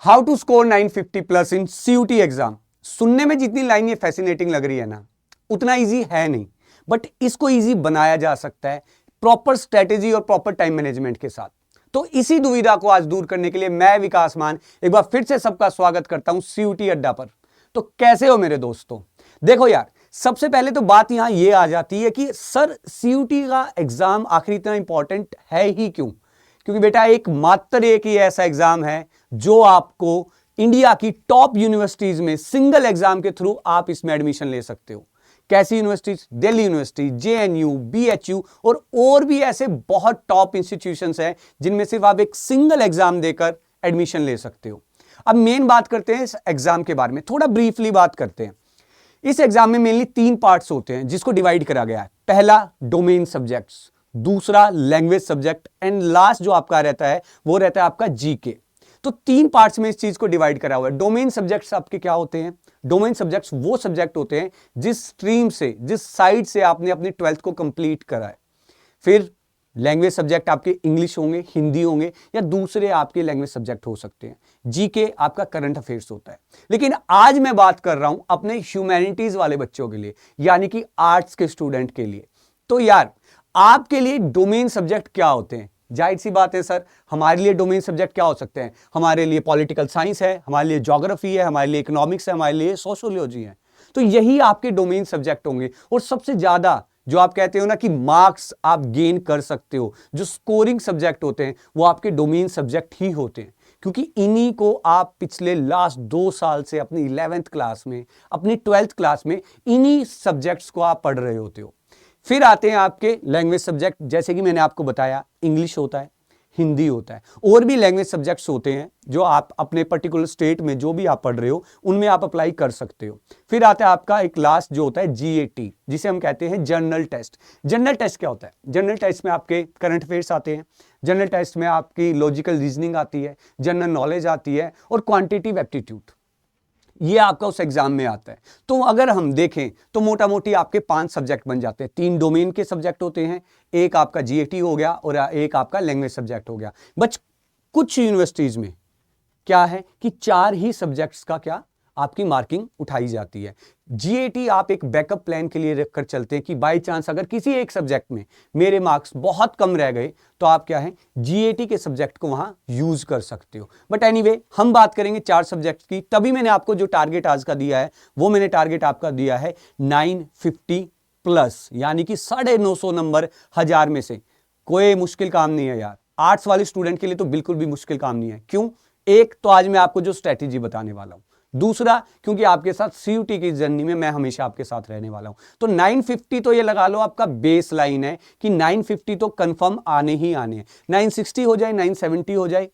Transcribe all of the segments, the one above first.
How to score 950 plus in CUET exam. सुनने में जितनी लाइन ये फैसिनेटिंग लग रही है ना, उतना इजी है नहीं, बट इसको इजी बनाया जा सकता है प्रॉपर स्ट्रेटेजी और प्रॉपर टाइम मैनेजमेंट के साथ। तो इसी दुविधा को आज दूर करने के लिए मैं विकास मान एक बार फिर से सबका स्वागत करता हूं सीयूटी अड्डा पर। तो कैसे हो मेरे दोस्तों? देखो यार, सबसे पहले तो बात यहां ये आ जाती है कि सर सीयूटी का एग्जाम आखिर इतना इंपॉर्टेंट है ही क्यों? क्योंकि बेटा एक मात्र एक ही ऐसा एग्जाम है जो आपको इंडिया की टॉप यूनिवर्सिटीज में सिंगल एग्जाम के थ्रू आप इसमें एडमिशन ले सकते हो। कैसी universities? Delhi university, JNU, BHU और भी ऐसे बहुत टॉप इंस्टीट्यूशंस हैं जिनमें सिर्फ आप एक सिंगल एग्जाम देकर एडमिशन ले सकते हो। अब मेन बात करते हैं इस एग्जाम के बारे में, थोड़ा ब्रीफली बात करते हैं। इस एग्जाम में मेनली 3 पार्ट्स होते हैं जिसको डिवाइड करा गया है। पहला डोमेन सब्जेक्ट्स, दूसरा लैंग्वेज सब्जेक्ट एंड लास्ट जो आपका रहता है वो रहता है आपका जीके। तो 3 पार्ट्स में इस चीज को डिवाइड करा हुआ है। डोमेन सब्जेक्ट्स आपके क्या होते हैं? डोमेन सब्जेक्ट्स वो सब्जेक्ट होते हैं जिस स्ट्रीम से, जिस साइड से आपने अपनी 12th को कंप्लीट करा है। फिर लैंग्वेज सब्जेक्ट आपके इंग्लिश होंगे, हिंदी होंगे या दूसरे आपके लैंग्वेज सब्जेक्ट हो सकते हैं। जीके आपका करंट अफेयर्स होता है। लेकिन आज मैं बात कर रहा हूं अपने ह्यूमैनिटीज वाले बच्चों के लिए, यानी कि आर्ट्स के स्टूडेंट के लिए। तो यार आपके लिए डोमेन सब्जेक्ट क्या होते हैं? जाहिर सी बात है सर, हमारे लिए डोमेन सब्जेक्ट क्या हो सकते हैं? हमारे लिए पॉलिटिकल साइंस है, हमारे लिए ज्योग्राफी है, हमारे लिए इकोनॉमिक्स है, हमारे लिए सोशियोलॉजी है। तो यही आपके डोमेन सब्जेक्ट होंगे। और सबसे ज्यादा जो आप कहते हो ना कि मार्क्स आप गेन कर सकते हो, जो स्कोरिंग सब्जेक्ट होते हैं वो आपके डोमेन सब्जेक्ट ही होते हैं, क्योंकि इन्हीं को आप पिछले लास्ट 2 साल से अपनी 11th क्लास में, अपनी 12th क्लास में इन्हीं सब्जेक्ट्स को आप पढ़ रहे होते हो। फिर आते हैं आपके लैंग्वेज सब्जेक्ट, जैसे कि मैंने आपको बताया इंग्लिश होता है, हिंदी होता है, और भी लैंग्वेज सब्जेक्ट्स होते हैं जो आप अपने पर्टिकुलर स्टेट में जो भी आप पढ़ रहे हो उनमें आप अप्लाई कर सकते हो। फिर आता है आपका एक लास्ट जो होता है जीएटी, जिसे हम कहते हैं जनरल टेस्ट। जनरल टेस्ट क्या होता है? जनरल टेस्ट में आपके करंट अफेयर्स आते हैं, जनरल टेस्ट में आपकी लॉजिकल रीजनिंग आती है, जनरल नॉलेज आती है और क्वांटिटेटिव एप्टीट्यूड, ये आपका उस एग्जाम में आता है। तो अगर हम देखें तो मोटा मोटी आपके 5 सब्जेक्ट बन जाते हैं। 3 डोमेन के सब्जेक्ट होते हैं, एक आपका जीएटी हो गया और एक आपका लैंग्वेज सब्जेक्ट हो गया। बट कुछ यूनिवर्सिटीज में क्या है कि 4 ही सब्जेक्ट्स का क्या आपकी मार्किंग उठाई जाती है। जीएटी आप एक बैकअप प्लान के लिए रखकर चलते हैं कि बाय चांस अगर किसी एक सब्जेक्ट में मेरे मार्क्स बहुत कम रह गए तो आप क्या है जीएटी के सब्जेक्ट को वहां यूज कर सकते हो। बट एनीवे हम बात करेंगे 4 सब्जेक्ट्स की। तभी मैंने आपको जो टारगेट आज का दिया है वो मैंने टारगेट आपका दिया है 950 प्लस, यानी कि 950 नंबर 1000 में से। कोई मुश्किल काम नहीं है यार, आर्ट्स वाले स्टूडेंट के लिए तो बिल्कुल भी मुश्किल काम नहीं है। क्यों? एक तो आज मैं आपको जो स्ट्रेटेजी बताने वाला हूं, दूसरा क्योंकि आपके साथ सीयूटी की जर्नी में मैं हमेशा आपके साथ रहने वाला हूं। तो 950 तो ये लगा लो आपका बेस लाइन है कि 950 तो कंफर्म आने ही आने हैं। 960 हो जाए, 970 हो जाए,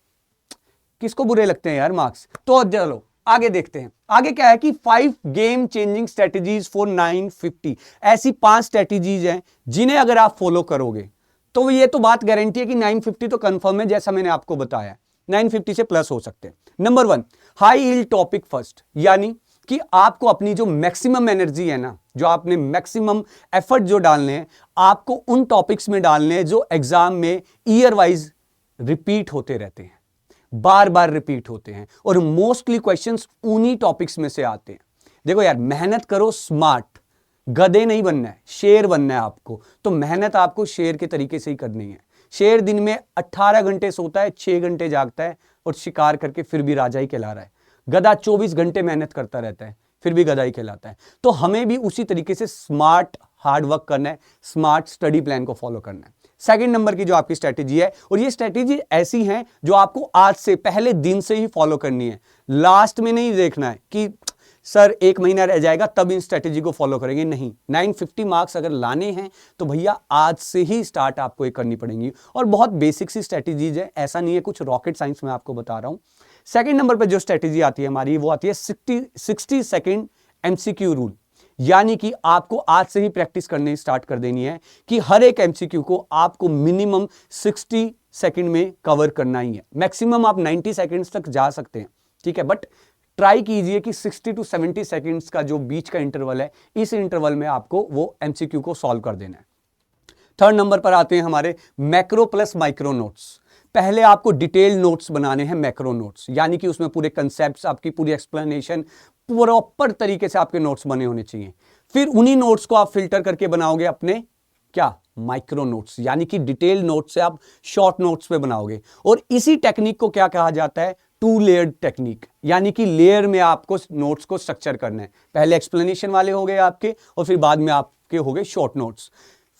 किसको बुरे लगते हैं यार मार्क्स? तो चलो आगे देखते हैं। आगे क्या है कि 5 गेम चेंजिंग स्ट्रेटेजीज फॉर 950। ऐसी 5 स्ट्रेटेजीज हैं जिन्हें अगर आप फॉलो करोगे तो ये तो बात गारंटी है कि 950 तो कंफर्म है, जैसा मैंने आपको बताया 950 से प्लस हो सकते हैं। Number 1, high yield topic first, यानी कि आपको अपनी जो मैक्सिमम एनर्जी है ना, जो आपने मैक्सिमम एफर्ट जो डालने हैं, आपको उन टॉपिक्स में डालने हैं जो एग्जाम में ईयर वाइज रिपीट होते रहते हैं, बार बार रिपीट होते हैं और मोस्टली क्वेश्चंस उन्हीं टॉपिक्स में से आते हैं। देखो यार, मेहनत करो स्मार्ट, गधे नहीं बनना है, शेर बनना है आपको। तो मेहनत आपको शेर के तरीके से ही करनी है। शेर दिन में 18 घंटे सोता है, 6 घंटे जागता है और शिकार करके फिर भी राजा ही कहला रहा है। गधा 24 घंटे मेहनत करता रहता है, फिर भी गधा ही कहलाता है। तो हमें भी उसी तरीके से स्मार्ट हार्ड वर्क करना है, स्मार्ट स्टडी प्लान को फॉलो करना है। सेकंड नंबर की जो आपकी स्ट्रेटेजी है, और ये स्ट्रेटेजी ऐसी है जो आपको आज से पहले दिन से ही फॉलो करनी है, लास्ट में नहीं देखना है कि सर 1 महीना रह जाएगा तब इन स्ट्रेटेजी को फॉलो करेंगे। नहीं, 950 मार्क्स अगर लाने हैं तो भैया आज से ही स्टार्ट आपको ये करनी पड़ेंगी। और बहुत बेसिक सी स्ट्रेटेजीज है, ऐसा नहीं है कुछ रॉकेट साइंस में आपको बता रहा हूं। सेकंड नंबर पर जो स्ट्रेटेजी आती है हमारी, वो आती है 60 सेकेंड एमसीक्यू रूल, यानी कि आपको आज से ही प्रैक्टिस करनी स्टार्ट कर देनी है कि हर एक एमसीक्यू को आपको मिनिमम 60 सेकेंड में कवर करना ही है। मैक्सिमम आप 90 सेकेंड्स तक जा सकते हैं, ठीक है, बट ट्राई कीजिए कि 60 to 70 सेकेंड्स का जो बीच का इंटरवल है, इस इंटरवल में आपको वो एमसीक्यू को सॉल्व कर देना है। थर्ड नंबर पर आते हैं हमारे मैक्रो प्लस माइक्रो नोट्स। पहले आपको डिटेल नोट्स बनाने हैं, मैक्रो नोट्स, यानी कि उसमें पूरे कंसेप्ट्स, आपकी पूरी एक्सप्लेनेशन, प्रॉपर तरीके से आपके नोट्स बने होने चाहिए। फिर उन्हीं नोट्स को आप फिल्टर करके बनाओगे अपने क्या, माइक्रो नोट्स, यानी कि डिटेल नोट्स से आप शॉर्ट नोट्स पे बनाओगे। और इसी टेक्निक को क्या कहा जाता है, टू लेयर्ड टेक्निक, यानी कि लेयर में आपको नोट्स को स्ट्रक्चर करना है। पहले एक्सप्लेनेशन वाले हो गए आपके, और फिर बाद में आपके हो गए शॉर्ट नोट्स।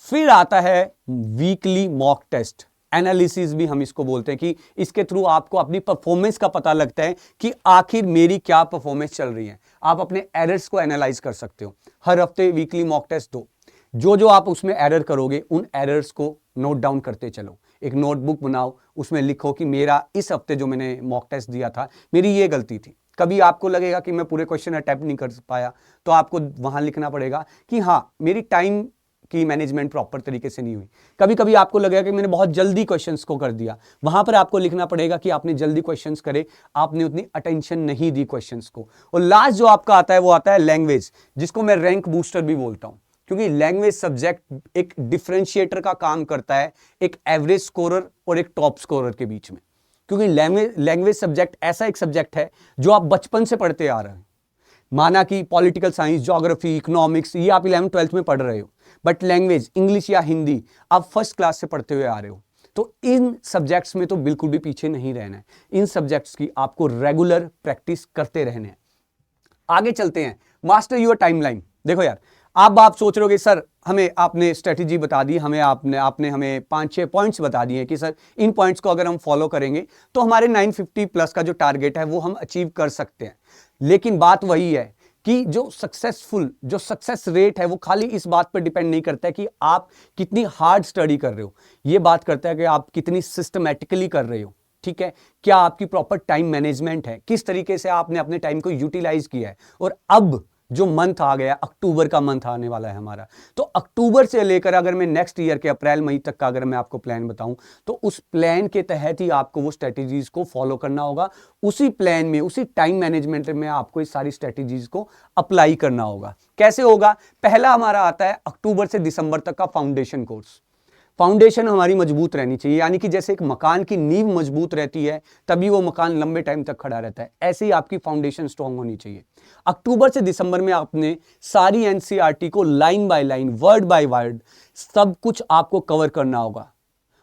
फिर आता है वीकली मॉक टेस्ट, एनालिसिस भी हम इसको बोलते हैं, कि इसके थ्रू आपको अपनी परफॉर्मेंस का पता लगता है कि आखिर मेरी क्या परफॉर्मेंस चल रही है। आप अपने एरर्स को एनालाइज कर सकते हो। हर हफ्ते वीकली मॉक टेस्ट दो, जो आप उसमें एरर करोगे उन एरर्स को नोट डाउन करते चलो। एक नोटबुक बनाओ, उसमें लिखो कि मेरा इस हफ्ते जो मैंने मॉक टेस्ट दिया था, मेरी ये गलती थी। कभी आपको लगेगा कि मैं पूरे क्वेश्चन अटेम्प्ट नहीं कर पाया, तो आपको वहां लिखना पड़ेगा कि हाँ, मेरी टाइम की मैनेजमेंट प्रॉपर तरीके से नहीं हुई। कभी कभी आपको लगेगा कि मैंने बहुत जल्दी क्वेश्चंस को कर दिया, वहां पर आपको लिखना पड़ेगा कि आपने जल्दी क्वेश्चंस करे, आपने उतनी अटेंशन नहीं दी क्वेश्चंस को। और लास्ट जो आपका आता है वो आता है लैंग्वेज, जिसको मैं रैंक बूस्टर भी बोलता हूं, क्योंकि लैंग्वेज सब्जेक्ट एक डिफरेंशिएटर का काम करता है एक एवरेज स्कोरर और एक टॉप स्कोरर के बीच में। क्योंकि लैंग्वेज सब्जेक्ट ऐसा एक सब्जेक्ट है जो आप बचपन से पढ़ते आ रहे हैं। माना कि पॉलिटिकल साइंस, ज्योग्राफी, इकोनॉमिक्स, ये आप 11th 12th में पढ़ रहे हो, बट लैंग्वेज इंग्लिश या हिंदी आप फर्स्ट क्लास से पढ़ते हुए आ रहे हो। तो इन सब्जेक्ट्स में तो बिल्कुल भी पीछे नहीं रहना है। इन सब्जेक्ट्स की आपको रेगुलर प्रैक्टिस करते रहना है। आगे चलते हैं, मास्टर योर टाइमलाइन। देखो यार, अब आप सोच रहे हो कि सर हमें आपने स्ट्रेटेजी बता दी, हमें आपने हमें 5-6 पॉइंट्स बता दिए कि सर इन पॉइंट्स को अगर हम फॉलो करेंगे तो हमारे 950 प्लस का जो टारगेट है वो हम अचीव कर सकते हैं। लेकिन बात वही है कि जो सक्सेस रेट है वो खाली इस बात पर डिपेंड नहीं करता है कि आप कितनी हार्ड स्टडी कर रहे हो, ये बात करता है कि आप कितनी सिस्टमैटिकली कर रहे हो। ठीक है, क्या आपकी प्रॉपर टाइम मैनेजमेंट है, किस तरीके से आपने अपने टाइम को यूटिलाइज किया है। और अब जो मंथ आ गया, अक्टूबर का मंथ आने वाला है हमारा, तो अक्टूबर से लेकर अगर मैं नेक्स्ट ईयर के अप्रैल मई तक का अगर मैं आपको प्लान बताऊं, तो उस प्लान के तहत ही आपको वो स्ट्रेटेजीज को फॉलो करना होगा। उसी प्लान में, उसी टाइम मैनेजमेंट में आपको इस सारी स्ट्रेटेजीज को अप्लाई करना होगा। कैसे होगा? पहला हमारा आता है अक्टूबर से दिसंबर तक का फाउंडेशन कोर्स। फाउंडेशन हमारी मजबूत रहनी चाहिए, यानी कि जैसे एक मकान की नींव मजबूत रहती है तभी वो मकान लंबे टाइम तक खड़ा रहता है, ऐसे ही आपकी फाउंडेशन स्ट्रांग होनी चाहिए। अक्टूबर से दिसंबर में आपने सारी एनसीईआरटी को line by line, word by word, सब कुछ आपको कवर करना होगा।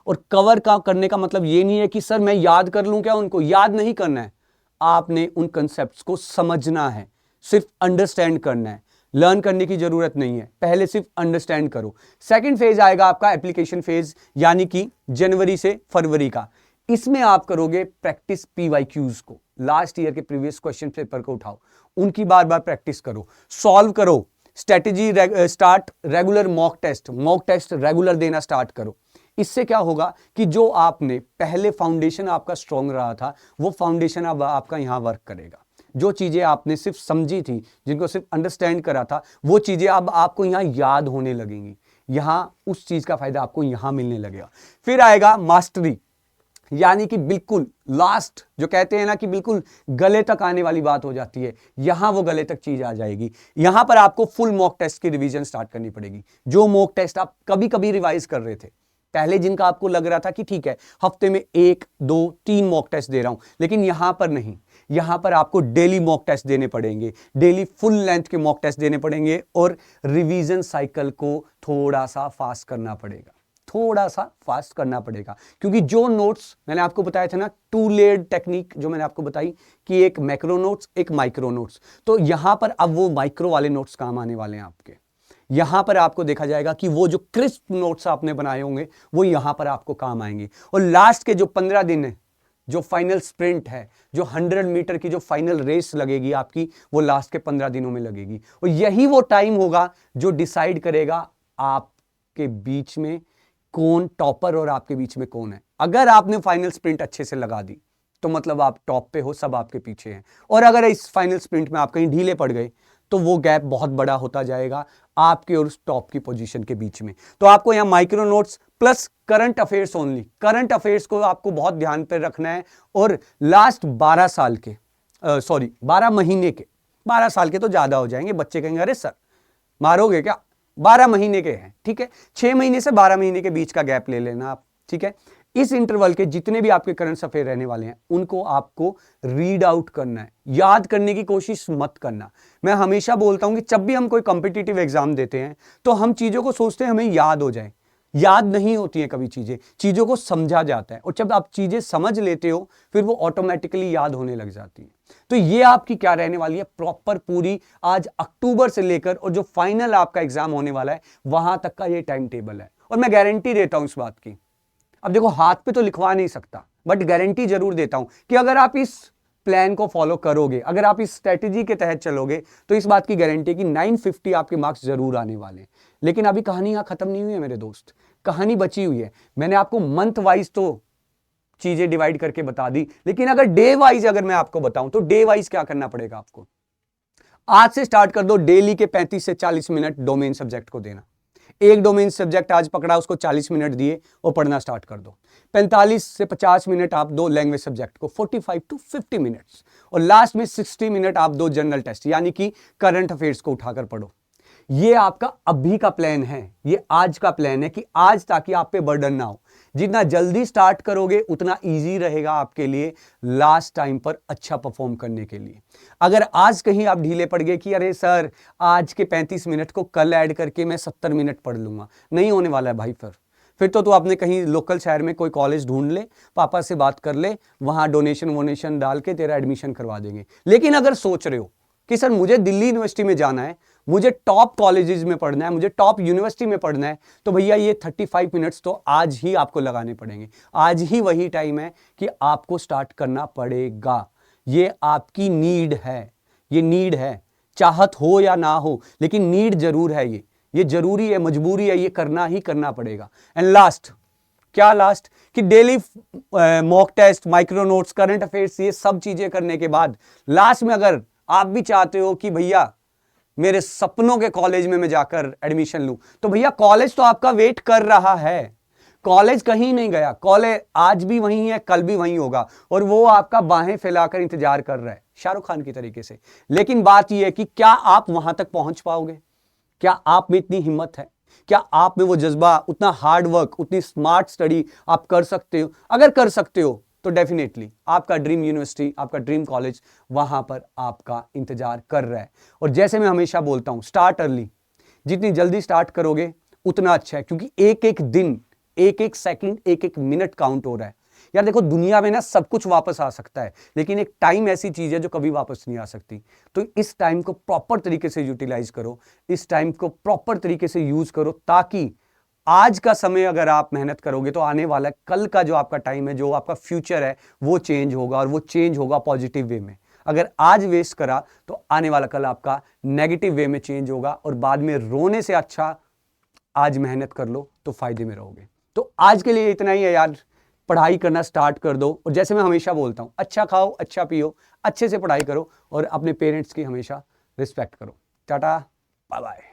और कवर का करने का मतलब ये नहीं है कि सर मैं याद कर लूं, क्या उनको याद नहीं करना है, आपने उन कंसेप्ट्स को समझना है, सिर्फ अंडरस्टैंड करना है। लर्न करने की जरूरत नहीं है, पहले सिर्फ अंडरस्टैंड करो। सेकंड फेज आएगा आपका एप्लीकेशन फेज, यानी कि जनवरी से फरवरी का। इसमें आप करोगे प्रैक्टिस पीवाईक्यूज को, लास्ट ईयर के प्रीवियस क्वेश्चन पेपर को उठाओ, उनकी बार बार प्रैक्टिस करो, सॉल्व करो, strategy start, regular mock test regular देना स्टार्ट करो। इससे क्या होगा कि जो आपने पहले फाउंडेशन आपका स्ट्रांग रहा था, वो फाउंडेशन अब आपका यहां वर्क करेगा। जो चीजें आपने सिर्फ समझी थी, जिनको सिर्फ अंडरस्टैंड करा था, वो चीजें अब आपको यहां याद होने लगेंगी। यहां उस चीज का फायदा आपको यहां मिलने लगेगा। फिर आएगा मास्टरी, यानी कि बिल्कुल लास्ट, जो कहते हैं ना कि बिल्कुल गले तक आने वाली बात हो जाती है, यहां वो गले तक चीज आ जाएगी। यहां पर आपको फुल मॉक टेस्ट की रिवीजन स्टार्ट करनी पड़ेगी। जो मॉक टेस्ट आप कभी कभी रिवाइज कर रहे थे पहले, जिनका आपको लग रहा था कि ठीक है हफ्ते में 1, 2, 3 मॉक टेस्ट दे रहा हूं, लेकिन यहां पर नहीं, यहां पर आपको डेली मॉक टेस्ट देने पड़ेंगे, डेली फुल लेंथ के मॉक टेस्ट देने पड़ेंगे। और रिवीजन साइकिल को थोड़ा सा फास्ट करना पड़ेगा, क्योंकि जो नोट्स मैंने आपको बताया था ना, टू लेयर्ड टेक्निक जो मैंने आपको बताई कि एक मैक्रो नोट्स, एक माइक्रो नोट्स, तो यहां पर अब वो माइक्रो वाले नोट्स काम आने वाले हैं आपके। यहां पर आपको देखा जाएगा कि वो जो क्रिस्प नोट्स आपने बनाए होंगे वो यहां पर आपको काम आएंगे। और लास्ट के जो 15 दिन है, जो फाइनल स्प्रिंट है, जो 100 मीटर की जो फाइनल रेस लगेगी आपकी, वो लास्ट के 15 दिनों में लगेगी। और यही वो टाइम होगा जो डिसाइड करेगा आपके बीच में कौन टॉपर और आपके बीच में कौन है। अगर आपने फाइनल स्प्रिंट अच्छे से लगा दी तो मतलब आप टॉप पे हो, सब आपके पीछे हैं। और अगर इस फाइनल स्प्रिंट में आप कहीं ढीले पड़ गए तो वो गैप बहुत बड़ा होता जाएगा आपके और उस टॉप की पोजीशन के बीच में। तो आपको यहां micro notes plus current affairs only, current affairs को आपको बहुत ध्यान पर रखना है। और लास्ट 12 महीने के, 12 साल के तो ज्यादा हो जाएंगे, बच्चे कहेंगे अरे सर मारोगे क्या, 12 महीने के हैं, ठीक है, 6 महीने से 12 महीने के बीच का गैप ले लेना आप, ठीक है। इस इंटरवल के जितने भी आपके करंट अफेयर रहने वाले हैं उनको आपको रीड आउट करना है, याद करने की कोशिश मत करना। मैं हमेशा बोलता हूं कि जब भी हम कोई कॉम्पिटिटिव एग्जाम देते हैं तो हम चीजों को सोचते हैं हमें याद हो जाए, याद नहीं होती हैं कभी चीजों को समझा जाता है, और जब आप चीजें समझ लेते हो फिर वो ऑटोमेटिकली याद होने लग जाती है। तो ये आपकी क्या रहने वाली है, प्रॉपर पूरी आज अक्टूबर से लेकर और जो फाइनल आपका एग्जाम होने वाला है वहां तक का ये टाइम टेबल है, और मैं गारंटी देता हूं इस बात की। अब देखो हाथ पे तो लिखवा नहीं सकता, बट गारंटी जरूर देता हूं कि अगर आप इस प्लान को फॉलो करोगे, अगर आप इस स्ट्रेटेजी के तहत चलोगे, तो इस बात की गारंटी है कि 950 आपके मार्क्स जरूर आने वाले हैं। लेकिन अभी कहानी यहां खत्म नहीं हुई है मेरे दोस्त, कहानी बची हुई है। मैंने आपको मंथ वाइज तो चीजें डिवाइड करके बता दी, लेकिन अगर डे वाइज अगर मैं आपको बताऊं तो डे वाइज क्या करना पड़ेगा आपको। आज से स्टार्ट कर दो डेली के 35 से 40 मिनट डोमेन सब्जेक्ट को देना। एक डोमेन सब्जेक्ट आज पकड़ा, उसको 40 मिनट दिए और पढ़ना स्टार्ट कर दो। 45 से 50 मिनट आप दो लैंग्वेज सब्जेक्ट को, 45 टू 50 मिनट्स, और लास्ट में 60 मिनट आप दो जनरल टेस्ट यानी कि करंट अफेयर्स को उठाकर पढ़ो। ये आपका अभी का प्लान है, ये आज का प्लान है कि आज, ताकि आप पे बर्डन ना हो। जितना जल्दी स्टार्ट करोगे उतना इजी रहेगा आपके लिए लास्ट टाइम पर अच्छा परफॉर्म करने के लिए। अगर आज कहीं आप ढीले पड़ गए कि अरे सर आज के 35 मिनट को कल ऐड करके मैं 70 मिनट पढ़ लूंगा, नहीं होने वाला है भाई। फिर तो तू अपने कहीं लोकल शहर में कोई कॉलेज ढूंढ ले, पापा से बात कर ले, वहां डोनेशन वोनेशन डाल के तेरा एडमिशन करवा देंगे। लेकिन अगर सोच रहे हो कि सर मुझे दिल्ली यूनिवर्सिटी में जाना है, मुझे टॉप कॉलेजेस में पढ़ना है, मुझे टॉप यूनिवर्सिटी में पढ़ना है, तो भैया ये 35 मिनट्स तो आज ही आपको लगाने पड़ेंगे। आज ही वही टाइम है कि आपको स्टार्ट करना पड़ेगा। ये आपकी नीड है, ये नीड है, चाहत हो या ना हो, लेकिन नीड जरूर है। ये जरूरी है, मजबूरी है, ये करना ही करना पड़ेगा। एंड लास्ट, क्या लास्ट, कि daily mock test, micro notes, current affairs, ये सब चीजें करने के बाद लास्ट में अगर आप भी चाहते हो कि भैया मेरे सपनों के कॉलेज में मैं जाकर एडमिशन लूं, तो भैया कॉलेज तो आपका वेट कर रहा है। कॉलेज कहीं नहीं गया, कॉलेज आज भी वहीं है, कल भी वहीं होगा, और वो आपका बाहें फैलाकर इंतजार कर रहा है, शाहरुख खान की तरीके से। लेकिन बात यह है कि क्या आप वहां तक पहुंच पाओगे? क्या आप में इतनी हिम्मत है? क्या आप में वो जज्बा, उतना हार्ड वर्क, उतनी स्मार्ट स्टडी आप कर सकते हो? अगर कर सकते हो तो डेफिनेटली आपका ड्रीम यूनिवर्सिटी, आपका ड्रीम कॉलेज वहां पर आपका इंतजार कर रहा है। और जैसे मैं हमेशा बोलता हूं, स्टार्ट अर्ली, जितनी जल्दी स्टार्ट करोगे उतना अच्छा है, क्योंकि एक एक दिन, एक एक सेकंड, एक एक मिनट काउंट हो रहा है। यार देखो दुनिया में ना सब कुछ वापस आ सकता है, लेकिन एक टाइम ऐसी चीज है जो कभी वापस नहीं आ सकती। तो इस टाइम को प्रॉपर तरीके से यूटिलाइज करो, इस टाइम को प्रॉपर तरीके से यूज करो, ताकि आज का समय अगर आप मेहनत करोगे तो आने वाला कल का जो आपका टाइम है, जो आपका फ्यूचर है, वो चेंज होगा, और वो चेंज होगा पॉजिटिव वे में। अगर आज वेस्ट करा तो आने वाला कल आपका नेगेटिव वे में चेंज होगा, और बाद में रोने से अच्छा आज मेहनत कर लो तो फायदे में रहोगे। तो आज के लिए इतना ही है यार, पढ़ाई करना स्टार्ट कर दो, और जैसे मैं हमेशा बोलता हूं, अच्छा खाओ, अच्छा पियो, अच्छे से पढ़ाई करो, और अपने पेरेंट्स की हमेशा रिस्पेक्ट करो। Tata, bye bye.